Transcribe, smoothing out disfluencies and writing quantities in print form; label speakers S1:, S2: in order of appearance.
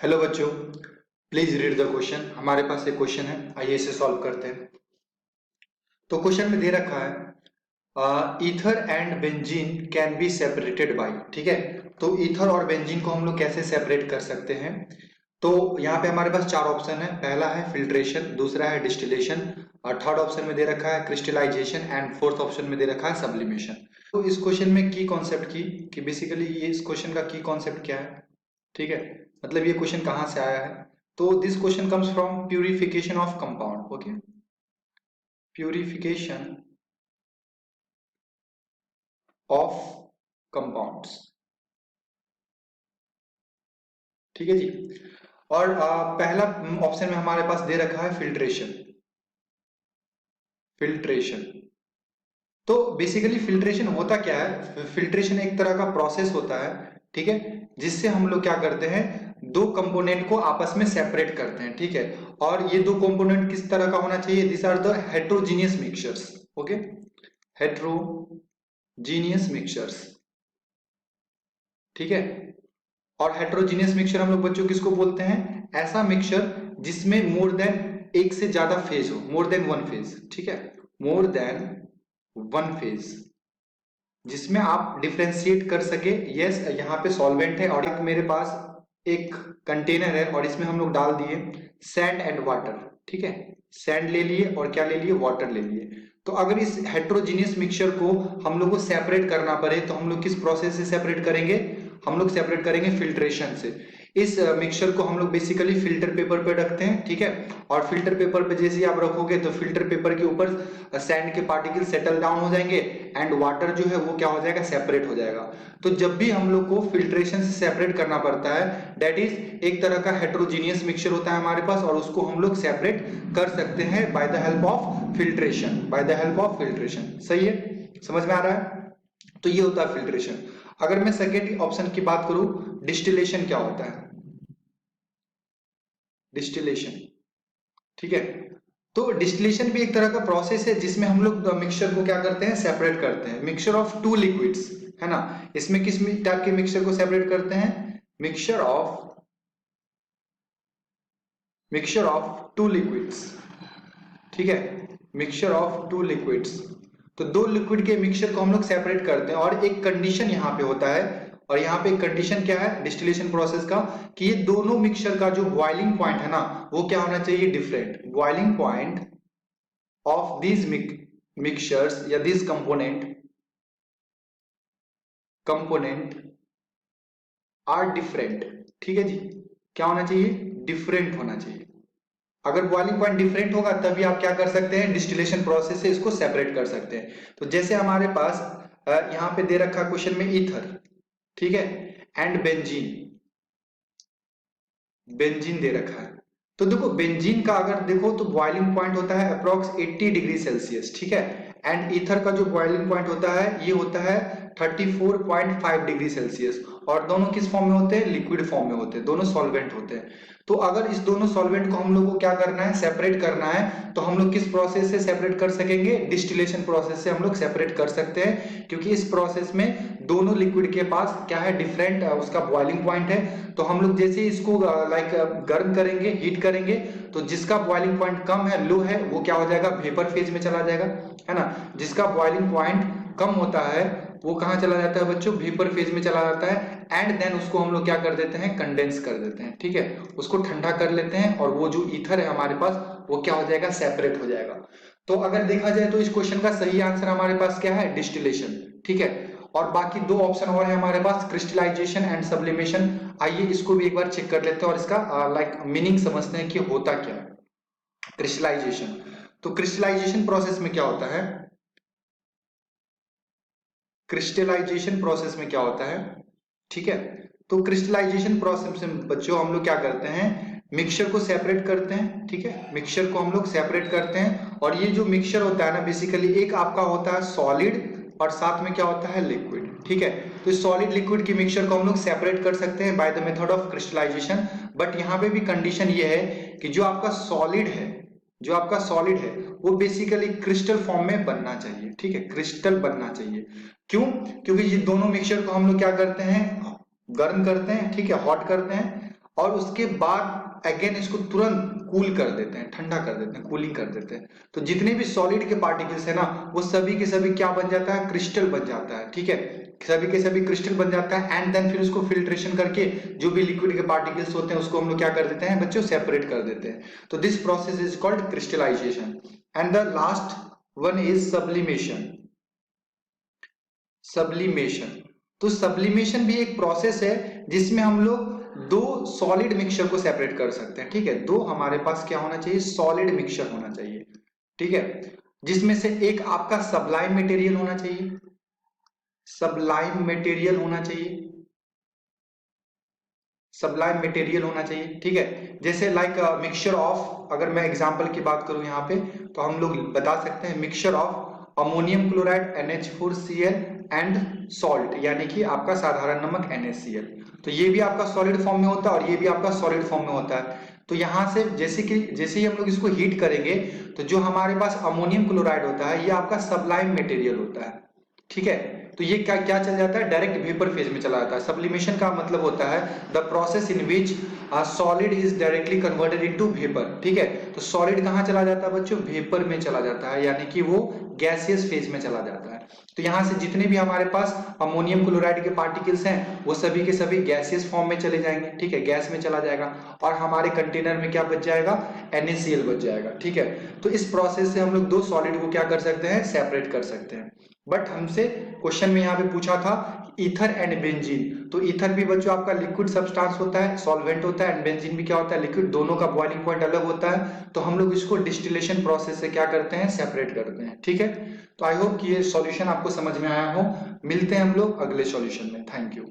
S1: Hello बच्चों, please read the question. हमारे पास एक क्वेश्चन है, आइए इसे सॉल्व करते हैं। तो क्वेश्चन में दे रखा है ether and benzene can be separated by. ठीक है, तो ईथर और बेंजीन को हम लोग कैसे सेपरेट कर सकते हैं। तो यहाँ पे हमारे पास चार ऑप्शन है। पहला है फिल्ट्रेशन, दूसरा है डिस्टिलेशन, और थर्ड ऑप्शन में दे रखा है क्रिस्टलाइजेशन, एंड फोर्थ ऑप्शन में दे रखा है सब्लिमेशन। तो इस क्वेश्चन में की कॉन्सेप्ट की कि बेसिकली ये इस क्वेश्चन का की कॉन्सेप्ट क्या है। ठीक है, मतलब ये क्वेश्चन कहाँ से आया है। तो this question comes from purification of compound. Okay, purification of compounds. ठीक है जी। और पहला ऑप्शन में हमारे पास दे रखा है फिल्ट्रेशन। फिल्ट्रेशन, तो बेसिकली फिल्ट्रेशन होता क्या है। फिल्ट्रेशन एक तरह का प्रोसेस होता है, ठीक है, जिससे हम लोग क्या करते हैं, दो कंपोनेंट को आपस में सेपरेट करते हैं। ठीक है, और ये दो कंपोनेंट किस तरह का होना चाहिए, this are the heterogeneous mixtures. Okay, heterogeneous mixtures. ठीक है, और हेट्रोजीनियस मिक्सचर हम लोग बच्चों किसको बोलते हैं, ऐसा मिक्सचर जिसमें मोर देन एक से ज्यादा फेज हो, मोर देन वन फेज। ठीक है, मोर देन वन फेज, जिसमें आप डिफ्रेंशिएट कर सके। यस, यहाँ पे सॉल्वेंट है और एक मेरे पास एक कंटेनर है और इसमें हम लोग डाल दिए सैंड एंड वाटर। ठीक है, सैंड ले लिए और क्या ले लिए, वाटर ले लिए। तो अगर इस हेट्रोजीनियस मिक्सचर को हम लोग को सेपरेट करना पड़े तो हम लोग किस प्रोसेस से सेपरेट करेंगे, हम लोग सेपरेट करेंगे फिल्ट्रेशन से। इस मिक्सचर को हम लोग बेसिकली फिल्टर पेपर पे रखते हैं। ठीक है, और फिल्टर पेपर पे जैसे ही आप रखोगे तो फिल्टर पेपर के ऊपर सैंड के पार्टिकल सेटल डाउन हो जाएंगे एंड वाटर जो है वो क्या हो जाएगा, सेपरेट हो जाएगा। तो जब भी हम लोग को फिल्ट्रेशन से सेपरेट करना पड़ता है, दैट इज एक तरह का हेट्रोजीनियस मिक्सचर होता है हमारे पास, और उसको हम लोग सेपरेट कर सकते हैं by the help of filtration. By the help of filtration, सही है, समझ में आ रहा है। तो ये होता है फिल्ट्रेशन। अगर मैं सेकेंड ऑप्शन की बात करूं, डिस्टिलेशन क्या होता है, डिस्टिलेशन। ठीक है, तो डिस्टिलेशन भी एक तरह का प्रोसेस है जिसमें हम लोग मिक्सचर को क्या करते हैं, सेपरेट करते हैं। मिक्सचर ऑफ टू लिक्विड्स, है ना। इसमें किस टाइप के मिक्सचर को सेपरेट करते हैं, मिक्सचर ऑफ टू लिक्विड्स। ठीक है, मिक्सचर ऑफ टू लिक्विड्स। तो दो लिक्विड के मिक्सचर को हम लोग सेपरेट करते हैं, और एक कंडीशन यहाँ पे होता है। और यहाँ पे एक कंडीशन क्या है डिस्टिलेशन प्रोसेस का, कि ये दोनों मिक्सचर का जो बॉइलिंग पॉइंट है ना, वो क्या होना चाहिए, different. Boiling point of these mixtures या दिस कंपोनेंट आर डिफरेंट। ठीक है जी, क्या होना चाहिए, डिफरेंट होना चाहिए। अगर बॉइलिंग पॉइंट डिफरेंट होगा तभी आप क्या कर सकते हैं, डिस्टिलेशन प्रोसेस से इसको सेपरेट कर सकते हैं। तो जैसे हमारे पास यहाँ पे दे रखा क्वेश्चन में ईथर, ठीक है, एंड बेंजीन, बेंजीन दे रखा है। तो देखो बेंजीन का अगर देखो तो बॉइलिंग पॉइंट होता है अप्रोक्स 80 डिग्री सेल्सियस। ठीक है, एंड ईथर का जो बॉइलिंग पॉइंट होता है ये होता है 34.5 डिग्री सेल्सियस। और दोनों किस फॉर्म में होते हैं, लिक्विड फॉर्म में होते हैं, दोनों सॉल्वेंट होते हैं। तो अगर इस दोनों सॉल्वेंट को हम लोग को क्या करना है, सेपरेट करना है, तो हम लोग किस प्रोसेस से सेपरेट कर सकेंगे, डिस्टिलेशन प्रोसेस से हम लोग सेपरेट कर सकते हैं। क्योंकि इस प्रोसेस में दोनों लिक्विड के पास क्या है, डिफरेंट उसका बॉइलिंग पॉइंट है। तो हम लोग जैसे ही इसको लाइक गर्म करेंगे, हीट करेंगे, तो जिसका बॉइलिंग पॉइंट कम है, लो है, वो क्या हो जाएगा, वेपर फेज में चला जाएगा, है ना। जिसका बॉइलिंग पॉइंट कम होता है वो कहाँ चला जाता है बच्चों, वेपर फेज में चला जाता है। एंड देन उसको हम लोग क्या कर देते हैं, कंडेंस कर देते हैं। ठीक है, उसको ठंडा कर लेते हैं और वो जो ईथर है हमारे पास वो क्या हो जाएगा, सेपरेट हो जाएगा। तो अगर देखा जाए तो इस क्वेश्चन का सही आंसर हमारे पास क्या है, डिस्टिलेशन। ठीक है, और बाकी दो ऑप्शन और है हमारे पास, क्रिस्टलाइजेशन एंड सब्लिमेशन। आइए इसको भी एक बार चेक कर लेते हैं और इसका लाइक मीनिंग समझते हैं कि होता क्या है क्रिस्टलाइजेशन। तो क्रिस्टलाइजेशन प्रोसेस में क्या होता है, क्रिस्टलाइजेशन प्रोसेस में क्या होता है, ठीक है। तो क्रिस्टलाइजेशन प्रोसेस में बच्चों हम लोग क्या करते हैं, मिक्सचर को सेपरेट करते हैं। ठीक है, मिक्सचर को हम लोग सेपरेट करते हैं, और ये जो मिक्सचर होता है ना, बेसिकली एक आपका होता है सॉलिड और साथ में क्या होता है, लिक्विड। ठीक है, तो इस सॉलिड लिक्विड के मिक्सचर को हम लोग सेपरेट कर सकते हैं by the method of crystallisation. But यहाँ पे भी कंडीशन ये है कि जो आपका सॉलिड है, जो आपका सॉलिड है वो बेसिकली क्रिस्टल फॉर्म में बनना चाहिए। ठीक है, क्रिस्टल बनना चाहिए। क्यों, क्योंकि ये दोनों मिक्सचर को हम लोग क्या करते हैं, गर्म करते हैं, ठीक है, हॉट करते हैं, और उसके बाद अगेन इसको तुरंत कूल कर देते हैं, ठंडा कर देते हैं, कूलिंग कर देते हैं। तो जितने भी सॉलिड के पार्टिकल्स है ना, वो सभी के सभी क्या बन जाता है, क्रिस्टल बन जाता है, ठीक है, सभी के सभी क्रिस्टल बन जाता है। एंड देन फिर उसको फिल्ट्रेशन करके जो भी लिक्विड के पार्टिकल्स होते हैं उसको हम लोग क्या कर देते हैं बच्चों, सेपरेट कर देते हैं। तो this process is called crystallisation. And the last one is sublimation. Sublimation, तो सब्लिमेशन भी एक प्रोसेस है जिसमें हम लोग दो सॉलिड मिक्सचर को सेपरेट कर सकते हैं, ठीक है। दो हमारे पास क्या होना चाहिए, सॉलिड मिक्सचर होना चाहिए, ठीक है, जिसमें से एक आपका सब्लाइम मटेरियल होना चाहिए, सब्लाइम मटेरियल होना चाहिए, सब्लाइम मटेरियल होना चाहिए, ठीक है। जैसे लाइक मिक्सचर ऑफ, अगर मैं एग्जांपल की बात करूं यहाँ पे, तो हम लोग बता सकते हैं mixture of ammonium chloride NH4Cl and salt, यानी कि आपका साधारण नमक NaCl। तो ये भी आपका सॉलिड फॉर्म में होता है और ये भी आपका सॉलिड फॉर्म में होता है। तो यहाँ से जैसे ही हम लोग इसको हीट करेंगे तो जो हमारे पास अमोनियम क्लोराइड होता है ये आपका सब्लाइम मटेरियल होता है, ठीक है। तो ये क्या क्या चल जाता है, डायरेक्ट वेपर फेज में चला जाता है। सब्लिमेशन का मतलब होता है the process in which solid is directly converted into vapour, ठीक है। तो सॉलिड कहाँ चला जाता है बच्चों, वेपर में चला जाता है, यानी कि वो गैसियस फेज में चला जाता है। तो यहाँ से जितने भी हमारे पास अमोनियम क्लोराइड के पार्टिकल्स हैं वो सभी के सभी गैसियस फॉर्म में चले जाएंगे, ठीक है, गैस में चला जाएगा और हमारे कंटेनर में क्या बच जाएगा, NaCl बच जाएगा, ठीक है। तो इस प्रोसेस से हम लोग दो सॉलिड को क्या कर सकते हैं, सेपरेट कर सकते हैं। बट हमसे क्वेश्चन में यहाँ पे पूछा था ईथर एंड बेंजीन, तो ईथर भी बच्चों आपका लिक्विड सब्सटेंस होता है, सॉल्वेंट होता है, एंड बेंजीन भी क्या होता है, लिक्विड। दोनों का बॉइलिंग पॉइंट अलग होता है, तो हम लोग इसको डिस्टिलेशन प्रोसेस से क्या करते हैं, सेपरेट करते हैं, ठीक है। तो आई होप कि ये सॉल्यूशन आपको समझ में आया हो। मिलते हैं हम लोग अगले सॉल्यूशन में। Thank you.